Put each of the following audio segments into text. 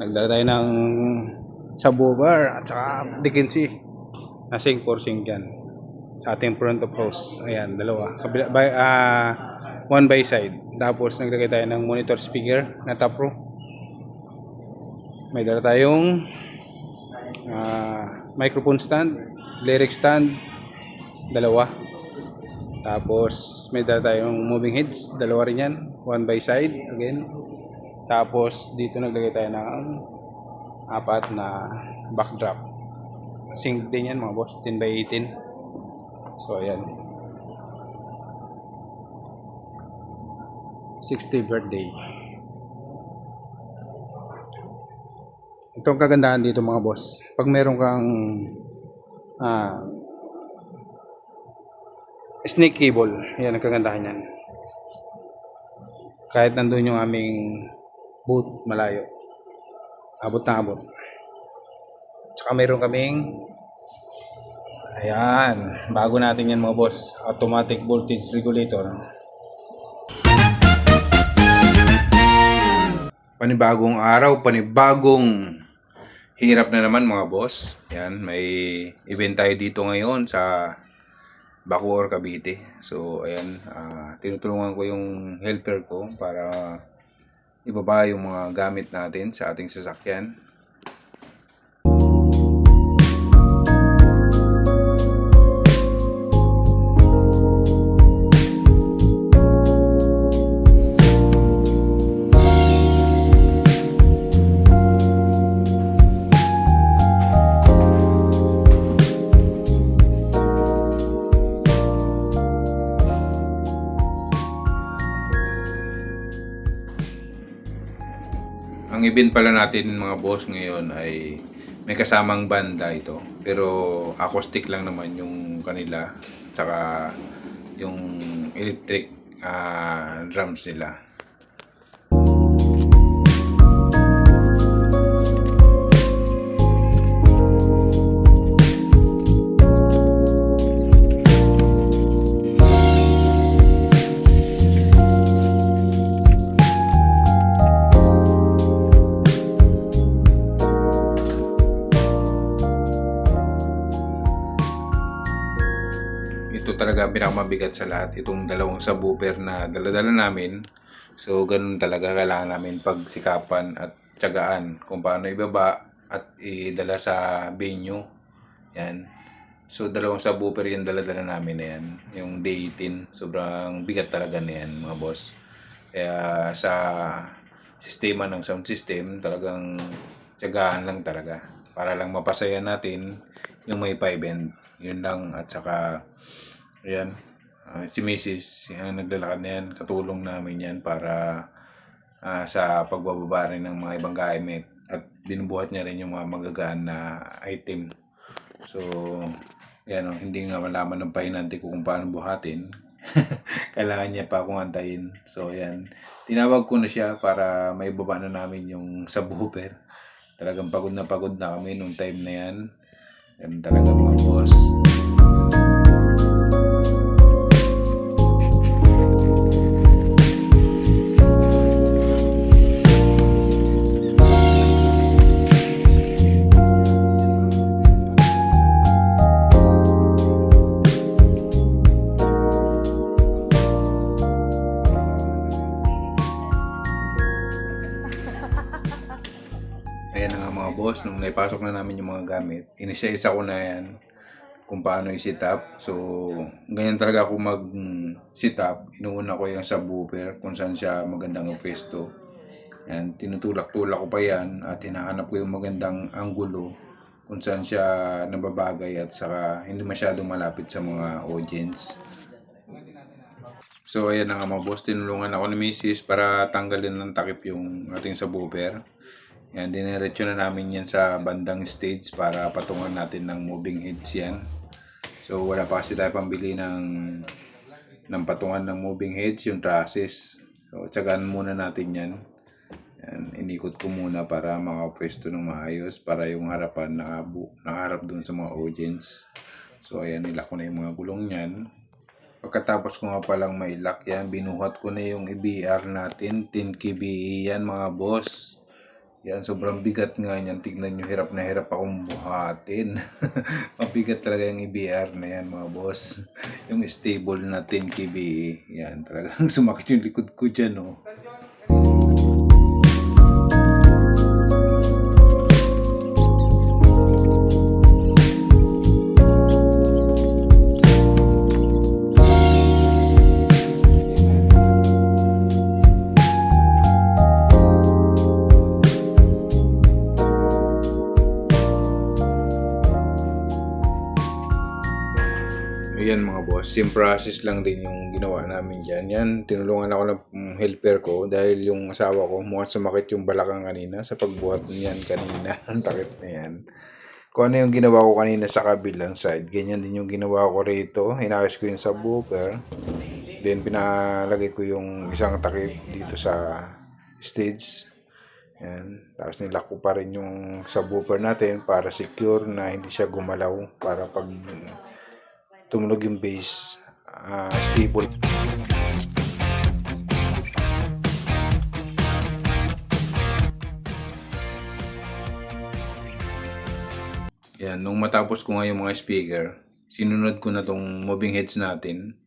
Nagdala tayo ng subwoofer at saka Dickinson na sync for sync yan sa ating front of house. Ayan, dalawa. One by side. Tapos naglagay tayo ng monitor speaker na top row. May dala tayong microphone stand, lyric stand, dalawa. Tapos may dala tayong moving heads, dalawa rin yan, one by side again. Tapos dito naglagay tayo ng apat na backdrop. Sync din yan mga boss, 10 by 18. So ayan. 60th birthday. Itong kagandahan dito mga boss, pag meron kang snake cable, yan ang kagandahan yan. Kahit nandun yung aming booth malayo, abot na abot. Tsaka meron kaming ayan, bago natin yan mga boss, automatic voltage regulator. Panibagong araw, panibagong hirap na naman mga boss. Yan, may event tayo dito ngayon sa Bacoor, Cavite. So ayan, tinutulungan ko yung helper ko para ibaba yung mga gamit natin sa ating sasakyan. Ang event pala natin mga boss ngayon ay may kasamang banda ito. Pero acoustic lang naman yung kanila. Tsaka yung electric drums nila. Ito talaga pinakamabigat sa lahat, itong dalawang subwoofer na dala-dala namin. So ganun talaga kailangan namin pagsikapan at tiyagaan kung paano ibaba at idala sa venue. Yan. So dalawang subwoofer yung dala-dala namin na yan. Yung D18, sobrang bigat talaga na yan mga boss. Kaya sa sistema ng sound system, talagang tiyagaan lang talaga. Para lang mapasaya natin yung may 5 end. Yun lang, at saka ayan, si Mrs. Yan, naglalakad na yan, katulong namin yan para sa pagbababa rin ng mga ibang gamit at binubuhat niya rin yung mga magagaan na item. So yan, hindi nga malaman ng pahinante ko kung paano buhatin. Kailangan niya pa akong antayin. So yan, tinawag ko na siya para maibaba na namin yung subwoofer. Talagang pagod na kami nung time na yan. Yan talaga mga boss. Ayan na nga mga boss, nung naipasok na namin yung mga gamit, inisa-isa ko na yan kung paano i-set up. So, ganyan talaga ako mag-set up. Inuuna ko yung subwoofer kung saan siya magandang pwesto. Yan, tinutulak-tulak ko pa yan at hinahanap ko yung magandang anggulo kung saan siya nababagay at saka hindi masyadong malapit sa mga audience. So, ayan na nga mga boss, tinulungan ako ni Mrs. para tanggalin ng takip yung ating subwoofer. Yan, diniretso na namin yan sa bandang stage para patungan natin ng moving heads yan. So wala pa kasi tayo pambili ng patungan ng moving heads, yung trusses. So tsagaan muna natin yan. Yan, inikot ko muna para makapwesto ng maayos para yung harapan nakaharap dun sa mga audience. So ayan, nilak ko na yung mga gulong yan. Pagkatapos ko nga palang mailak yan, binuhat ko na yung EBR natin, 10 kBE yan mga boss. Yan, sobrang bigat nga niyan. Tignan nyo, hirap na hirap akong buhatin. Mabigat talaga yung EBR na yan, mga boss. Yung stable na 10 kBE. Yan, talagang sumakit yung likod ko dyan, oh. Ayan mga boss, same process lang din yung ginawa namin dyan. Yan, tinulungan ako ng helper ko dahil yung asawa ko mukhang sumakit yung balakang kanina sa pagbuhat niyan kanina. Ang takit na yan. Kung ano yung ginawa ko kanina sa kabilang side, ganyan din yung ginawa ko rito. Inayos ko yung subwoofer. Then pinalagay ko yung isang takip dito sa stage. Yan. Tapos nilock ko pa rin yung subwoofer natin para secure na hindi siya gumalaw para pag tumunog yung bass, stable. Yan, nung matapos ko nga yung mga speaker, sinunod ko na tong moving heads natin.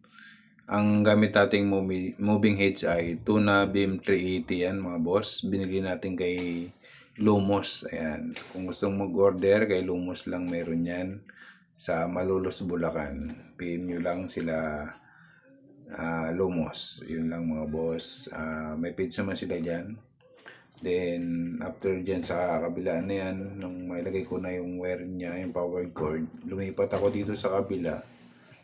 Ang gamit nating moving heads ay Tuna Beam 380 yan mga boss. Binili natin kay Lumos. Ayan. Kung gustong mag-order kay Lumos lang meron yan. Sa Malolos, Bulacan. PM nyo lang sila Lumos. Yun lang mga boss. May page naman sila dyan. Then, after dyan sa kabila na yan, nung mailagay ko na yung wire niya, yung power cord, lumipat ako dito sa kabila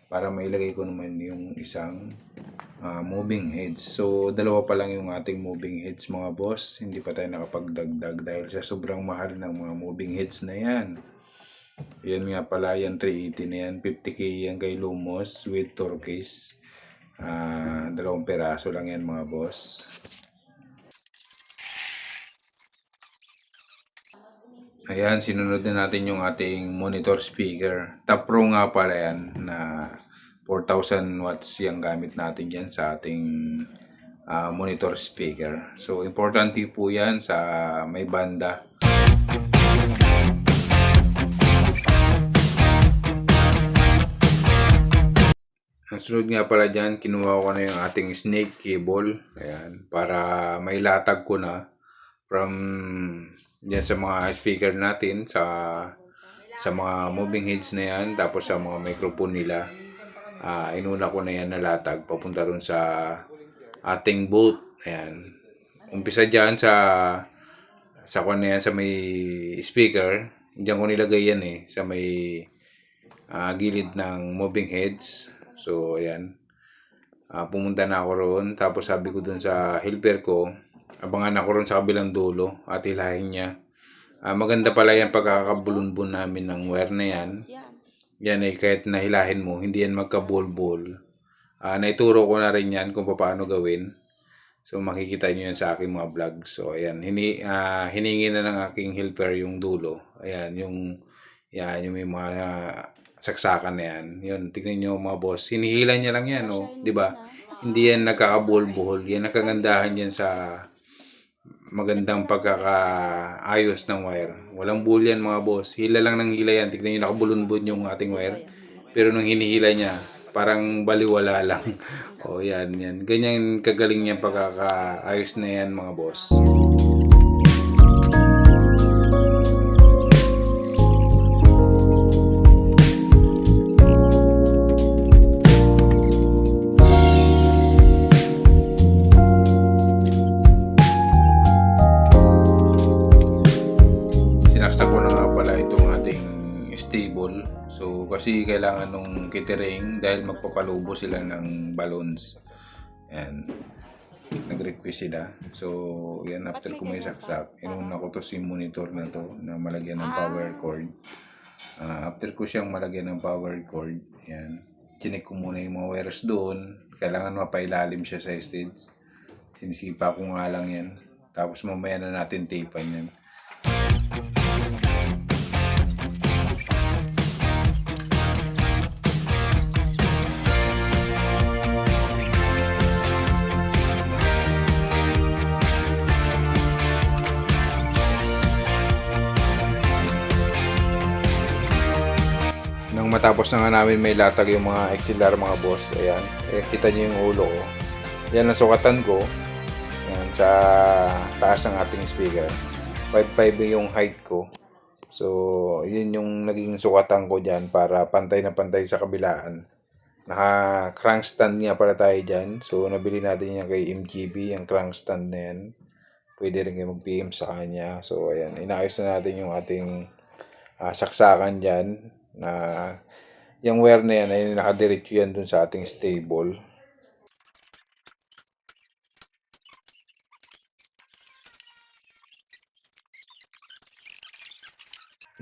para mailagay ko naman yung isang moving heads. So, dalawa pa lang yung ating moving heads mga boss. Hindi pa tayo nakapagdagdag dahil sa sobrang mahal ng mga moving heads na yan. Yan nga pala, yan 380 na yan. 50k yan kay Lumos with turquoise. 2 peraso lang yan mga boss. Ayan, sinunod na natin yung ating monitor speaker. Top Pro nga pala yan na 4,000 watts yung gamit natin dyan sa ating monitor speaker. So, importante po yan sa may banda. Ang sunod nga pala dyan, kinuha ko na yung ating snake cable. Ayan, para may latag ko na from dyan sa mga speaker natin, sa mga moving heads na yan, tapos sa mga microphone nila. Inuna ko na yan na latag papunta rin sa ating boat. Ayan. Umpisa dyan sa kwan na yan, sa may speaker. Diyan ko nilagay yan sa may gilid ng moving heads. So, ayan. Pumunta na ako roon. Tapos sabi ko dun sa helper ko, abangan ako roon sa kabilang dulo at hilahin niya. Maganda pala yan pagkakabulunbun namin ng wire na yan. Yan kahit nahilahin mo, hindi yan magkabulbul. Naituro ko na rin yan kung paano gawin. So, makikita nyo yan sa aking mga vlog. So, ayan. Hiningi na ng aking helper yung dulo. Ayan, yung may mga saksakan na yan. Yun, tignan nyo mga boss. Hinihila niya lang yan, oh. Diba? Hindi yan nagkakabuhol-buhol. Yan, nakagandahan yan sa magandang pagkakaayos ng wire. Walang buhol yan mga boss. Hila lang ng hila yan. Tignan nyo, nakabulunbun yung ating wire. Pero nung hinihila niya, parang baliwala lang. O, yan, yan. Ganyan kagaling niya pagkakaayos na yan mga boss. Stable. So, kasi kailangan nung catering dahil magpapalubo sila ng balloons. Ayan. Nag-request sila. So, yan, after ko may saksak, inuna ko to si monitor na to na malagyan ng power cord. After ko siyang malagyan ng power cord, yan, chinek ko muna yung mga wires doon. Kailangan mapailalim siya sa stage. Sinisipa ko nga lang yan. Tapos mamaya na natin tapean yan. nung matapos na nga namin may latag yung mga XLR mga boss, ayan, kita nyo yung ulo ko. Yan ang sukatan ko. Ayan, sa taas ng ating speaker. 5.5 yung height ko. So, yun yung naging sukatan ko dyan para pantay na pantay sa kabilaan. Naka crank stand nga pala tayo dyan. So, nabili natin yan kay MGB, yung crank stand na yan. Pwede rin kayo mag-PM sa kanya. So, ayan, inaayos na natin yung ating saksakan dyan. Na yung wire na yan ay nakadiretso yan dun sa ating stable.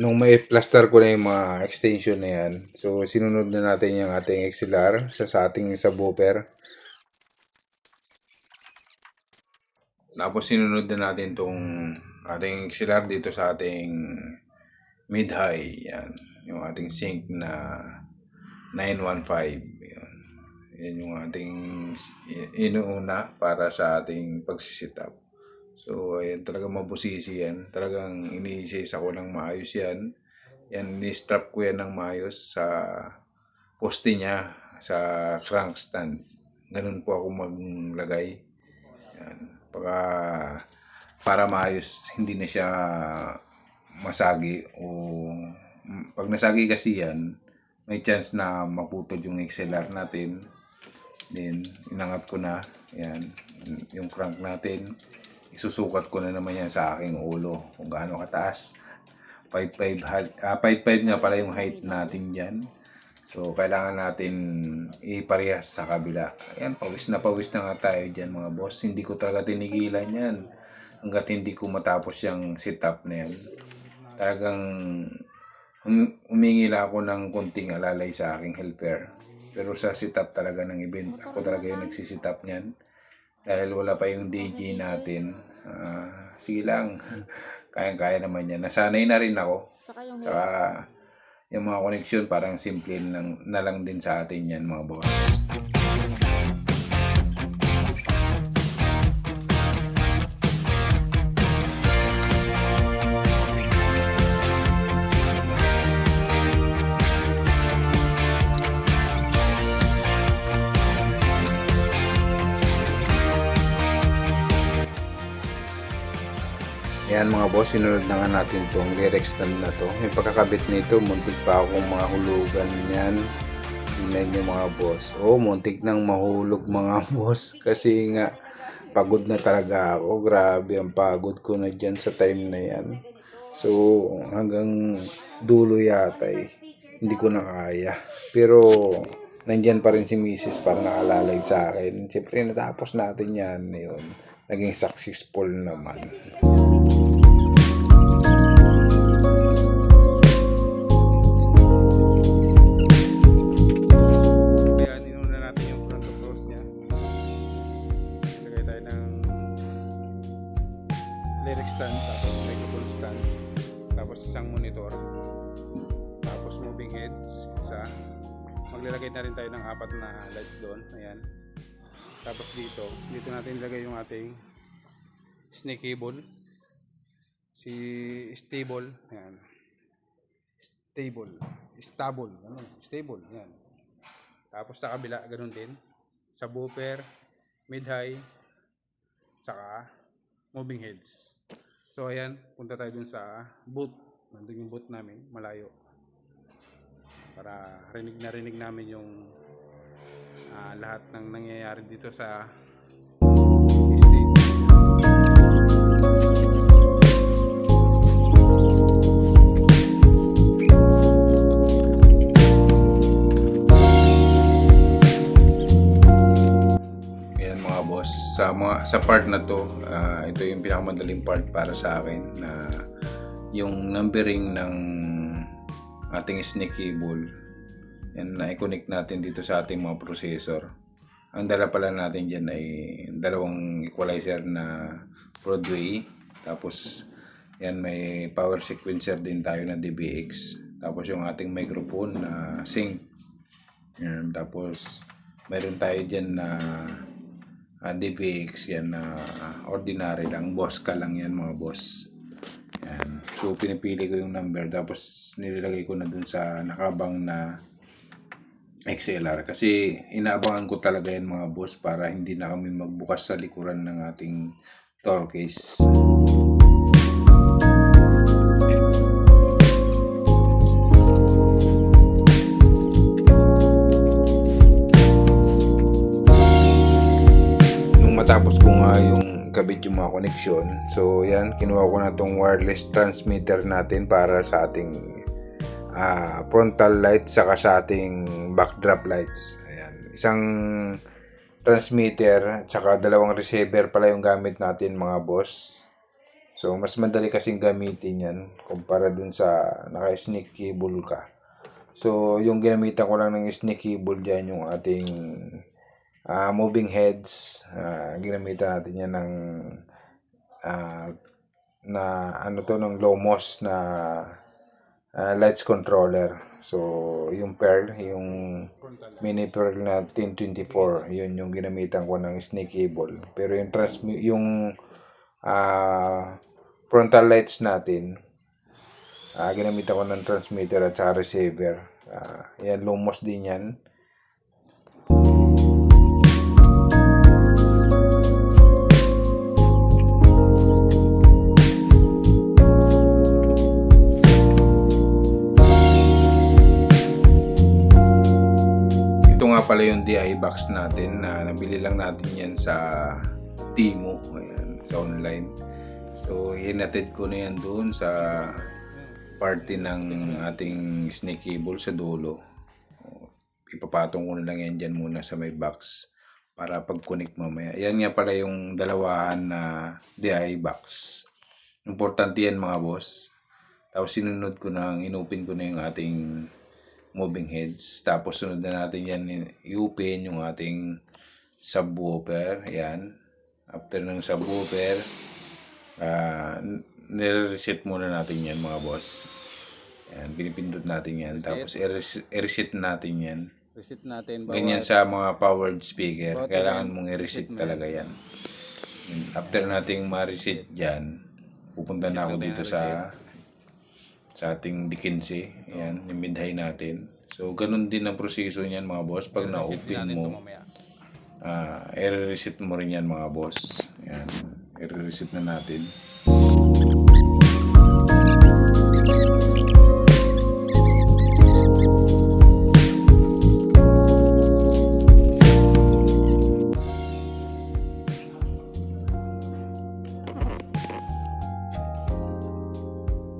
Nung may plaster ko na yung mga extension na yan, so sinunod na natin yung ating XLR sa ating subwoofer. Tapos sinunod na natin tong ating XLR dito sa ating mid-high. Yan, yung ating sync na 915. Yan, yan yung ating inuuna para sa ating pagsisit up. So, ayan, talagang mabusisi yan. Talagang ini-sesa ko ng maayos yan. Yan, ni-strap ko yan ng maayos sa poste niya, sa crank stand. Ganun po ako maglagay. Yan, para maayos, hindi na siya masagi. O pag nasagi kasi yan, may chance na maputol yung XLR natin. Then, inangat ko na. Yan, yung crank natin. Isusukat ko na naman yan sa aking ulo kung gaano kataas. 5'5 nga pala yung height natin dyan. So, kailangan natin iparehas sa kabila. Ayan, pawis na nga tayo dyan mga boss. Hindi ko talaga tinigilan yan hanggat hindi ko matapos yung setup na yan. Talagang humingila ako ng konting alalay sa aking helper. Pero sa setup talaga ng event, ako talaga yung nagsisetup niyan. Dahil wala pa yung DJ natin. Sige lang. Kayang-kaya naman yan. Nasanay na rin ako. Saka yung mga connection parang simple na lang din sa atin yan mga boss. Ayan mga boss, sinunod na nga natin itong lyric stand na to. Yung pagkakabit nito, muntik pa akong mahulugan yan. Tingnan nyo mga boss. Oh, muntik nang mahulog mga boss. Kasi nga, pagod na talaga ako. Grabe, ang pagod ko na dyan sa time na yan. So, hanggang dulo yata hindi ko na kaya. Pero, nandyan pa rin si Mrs. para nakalalay sa akin. Siyempre, natapos natin yan. Yun. Naging successful naman. Lyric stand, tapos microphone stand, tapos isang monitor, tapos moving heads, isa. Maglalagay na rin tayo ng 4 na lights doon, ayan. Tapos dito natin ilagay yung ating snake cable, si stable, ayan. Stable, ayan. Tapos sa kabila, ganun din, subwoofer, mid-high, saka moving heads. So ayan, punta tayo dun sa booth. Nandun yung booth namin, malayo. Para rinig namin yung lahat ng nangyayari dito sa stage. Ayan mga boss, sa part na to, ito yung pinakamadaling part para sa akin na yung numbering ng ating snake cable. Yan, na-connect natin dito sa ating mga processor. Ang dala pala natin dyan ay dalawang equalizer na Broadway. Tapos yan, may power sequencer din tayo na DBX. Tapos yung ating microphone na sync. Yan, tapos mayroon tayo dyan na DBX yan na ordinary lang, Bosca lang yan mga boss. Yan. So pinipili ko yung number tapos nilalagay ko na dun sa nakabang na XLR kasi inaabangan ko talaga yan mga boss para hindi na kami magbukas sa likuran ng ating door case. Matapos ko nga yung kabit yung mga koneksyon, so yan, kinuha ko na tong wireless transmitter natin para sa ating frontal lights saka sa ating backdrop lights. Ayan, isang transmitter at saka dalawang receiver pala yung gamit natin mga boss. So mas madali kasing gamitin yan kumpara dun sa naka-sneak cable ka. So yung ginamitan ko lang ng sneak cable dyan yung ating moving heads. Ginamitan natin yan ng ng Lumos na lights controller. So yung Pearl, yung mini Pearl na 1024, yun yung ginamitan ko ng snake cable. Pero yung frontal lights natin, ginamitan ko ng transmitter at saka receiver. Yan, Lumos din yan. Pala yung DI box natin na nabili lang natin yan sa Timo, ayan, sa online. So hinatid ko na yan doon sa party ng ating snake cable sa dulo. Ipapatong ko na lang yan dyan muna sa may box para pag-connect mamaya. Yan nga pala yung dalawahan na DI box. Importante yan mga boss. Tapos sinunod ko na, inopen ko na yung ating moving heads. Tapos sunod na natin yan, i-open yung ating subwoofer. Yan. After ng subwoofer, nire-reset muna natin yan mga boss. Yan, pinipindot natin yan. Reset. Tapos i-reset natin yan. Reset natin. Ganyan sa mga powered speaker. Kailangan mong i-reset talaga yan. After nating ma-reset dyan, pupunta na ako dito sa ating D15. Ayan, yung midhigh natin. So, ganun din ang proseso niyan mga boss. Pag na-open mo, i-reset mo rin yan mga boss. Ayan, i-reset na natin.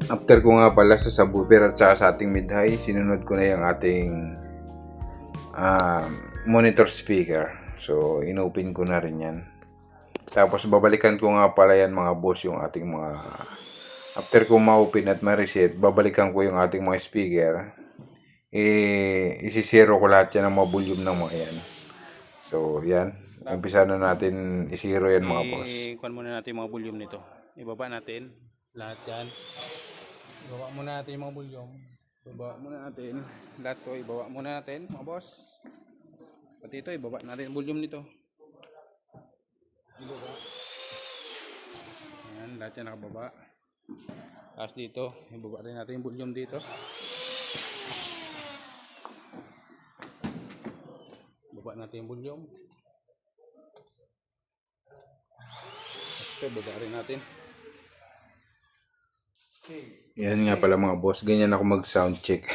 After ko nga pala sa subwoofer at sa ating mid-high, sinunod ko na yung ating monitor speaker. So, inopen ko na rin yan. Tapos, babalikan ko nga pala yan mga boss yung ating mga... After ko ma-open at ma-reset, babalikan ko yung ating mga speaker. Isi-zero ko lahat yan ng mga volume ng mga yan. So, yan. Umpisa na natin i-zero yan mga boss. Ikuan muna natin yung mga volume nito. Ibaba natin lahat yan. Ibaba muna natin yung mga volume. Ibaba muna natin. Lahat to, ibaba muna natin mga boss. Pati ito, ibaba natin yung volume nito. Ibaba. Ayan, lahat yan nakababa. Tapos dito, ibaba rin natin yung volume dito. Ibaba natin yung volume. Ito, ibaba rin natin. Yan nga pala mga boss, ganyan ako mag-sound check.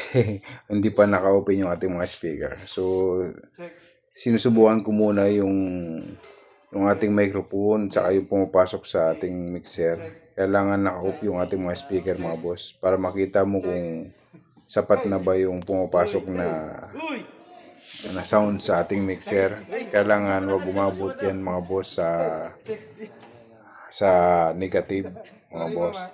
Hindi pa naka-open yung ating mga speaker. So, sinusubukan ko muna yung ating microphone saka yung pumapasok sa ating mixer. Kailangan naka-off yung ating mga speaker mga boss para makita mo kung sapat na ba yung pumapasok na sound sa ating mixer. Kailangan wag umabot yan mga boss sa negative mga boss.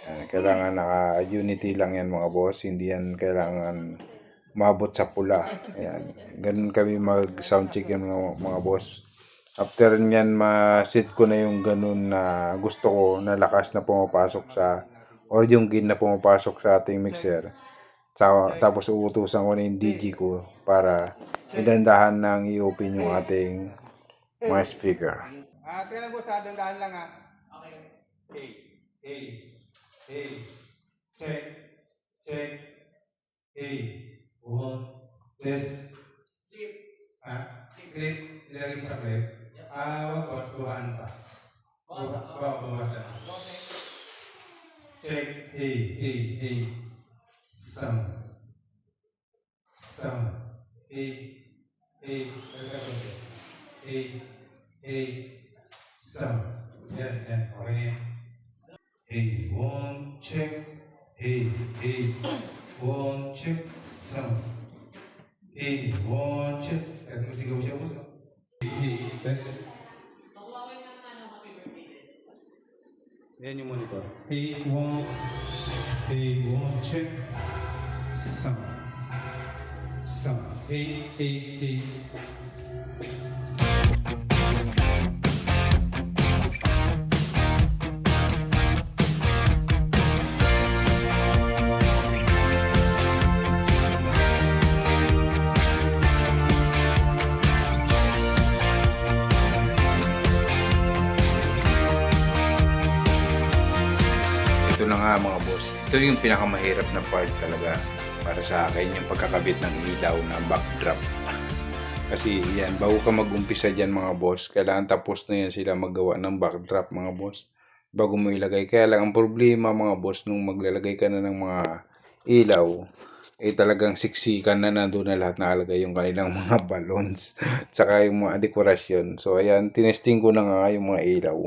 Kailangan naka-unity lang yan mga boss, hindi yan kailangan mabot sa pula. Ayan. Ganun kami mag-sound check yan mga boss. After nyan, ma-set ko na yung ganun na gusto ko na lakas na pumapasok or yung gain na pumapasok sa ating mixer. Tapos uutusan ko na yung DJ ko para idandahan nang i-open yung ating mga speaker. Tingnan mo sa dandahan lang ha. Okay. Hey. Check. Check. Hey. One. Test. Clip. Clip. Nilagay mo sa clip. Wag boss. Babaan pa. Bawasan. Check. Hey. Hey. Hey. Some. Hey. Hey. Hey. Hey. Some. Yan. Okay na yan. Hey, one, check. Hey, hey, one, check. Some. Hey, one, check. Ano sigaw siya, boss? Hey, test. Yan yung monitor. Hey, one, check. Some. Hey, hey, hey. Ito na nga mga boss. Ito yung pinakamahirap na part talaga para sa akin, yung pagkakabit ng ilaw na backdrop. Kasi yan, bago ka mag-umpisa dyan mga boss, kailangan tapos na yan sila maggawa ng backdrop mga boss. Bago mo ilagay. Kaya lang ang problema mga boss, nung maglalagay ka na ng mga ilaw, talagang siksikan na nandun na lahat nakalagay yung kanilang mga balloons. Tsaka yung mga dekorasyon. So ayan, tinesting ko na nga yung mga ilaw.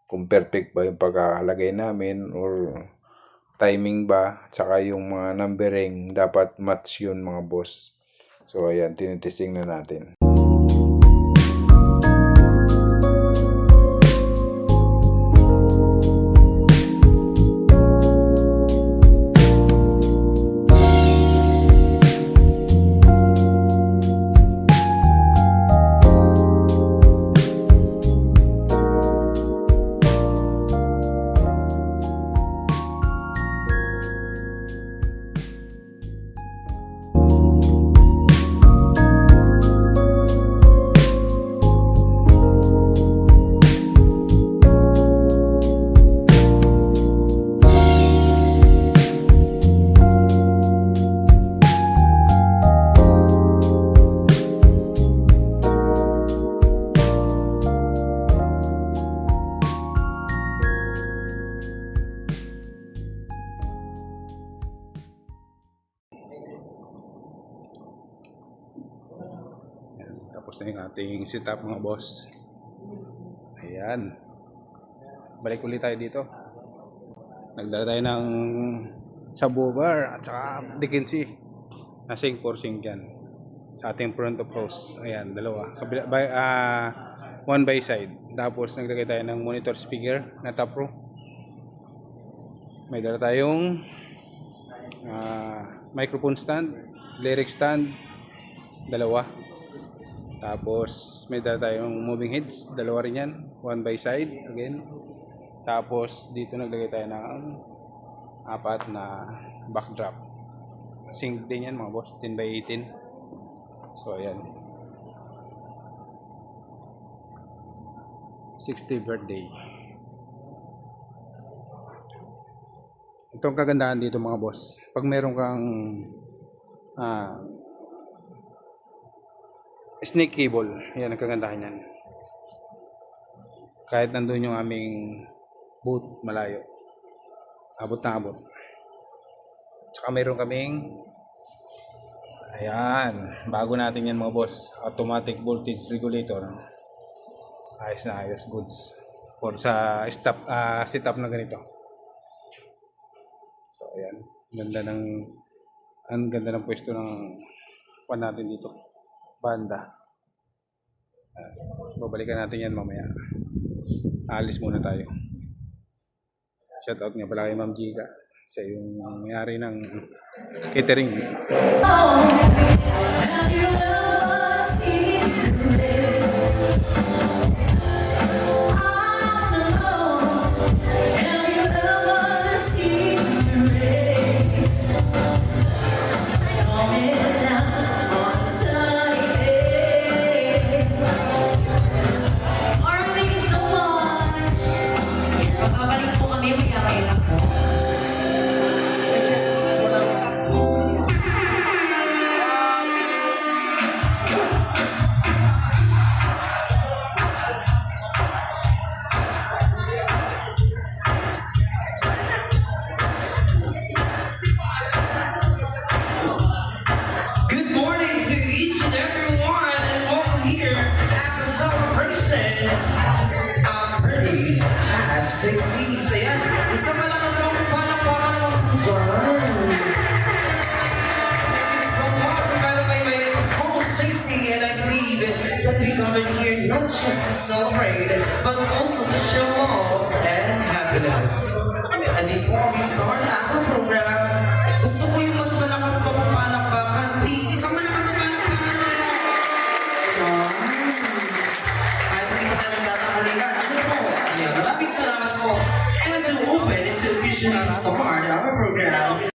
Kung perfect ba yung pagkakalagay namin or timing ba, tsaka yung mga numbering dapat match yun mga boss. So ayan, tinitesting na natin. Tapos na yung ating setup mga boss. Ayan. Balik ulit tayo dito. Nagdala tayo ng subwoofer at saka Dickinson na sync for sync yan. Sa ating front of house. Ayan, dalawa. One by side. Tapos naglagay tayo ng monitor speaker na top row. May dala tayong microphone stand, lyric stand, dalawa. Tapos may dala tayong moving heads, dalawa rin yan, one by side again. Tapos dito naglagay tayo ng 4 na backdrop. Sync din yan mga boss, 10 by 18. So ayan, 60th birthday. Itong kagandahan dito mga boss, pag meron kang snake cable, yan ang kagandahan yan. Kahit nandun yung aming booth malayo, abot na abot. Tsaka meron kaming ayan, bago natin yan mga boss, automatic voltage regulator. Ayos na ayos, goods for sa setup na ganito. So ayan, ang ganda ng pwesto ng pan natin dito, banda. Babalikan natin yan mamaya. Alis muna tayo. Shoutout nga pala kay Ma'am Jika, siya yung may-ari ng catering. so much. And by the way, my name is Host JC, and I believe that we gathered here not just to celebrate, but also to show love and happiness. And before we start our program, gusto ko yung mas malakas pa pong palakpakan. Please, isang malakas na palakpakan naman. Kahit hindi pa tayo nagtatangalian, ano po? Yeah, maraming salamat po. And to open and to officially start our program,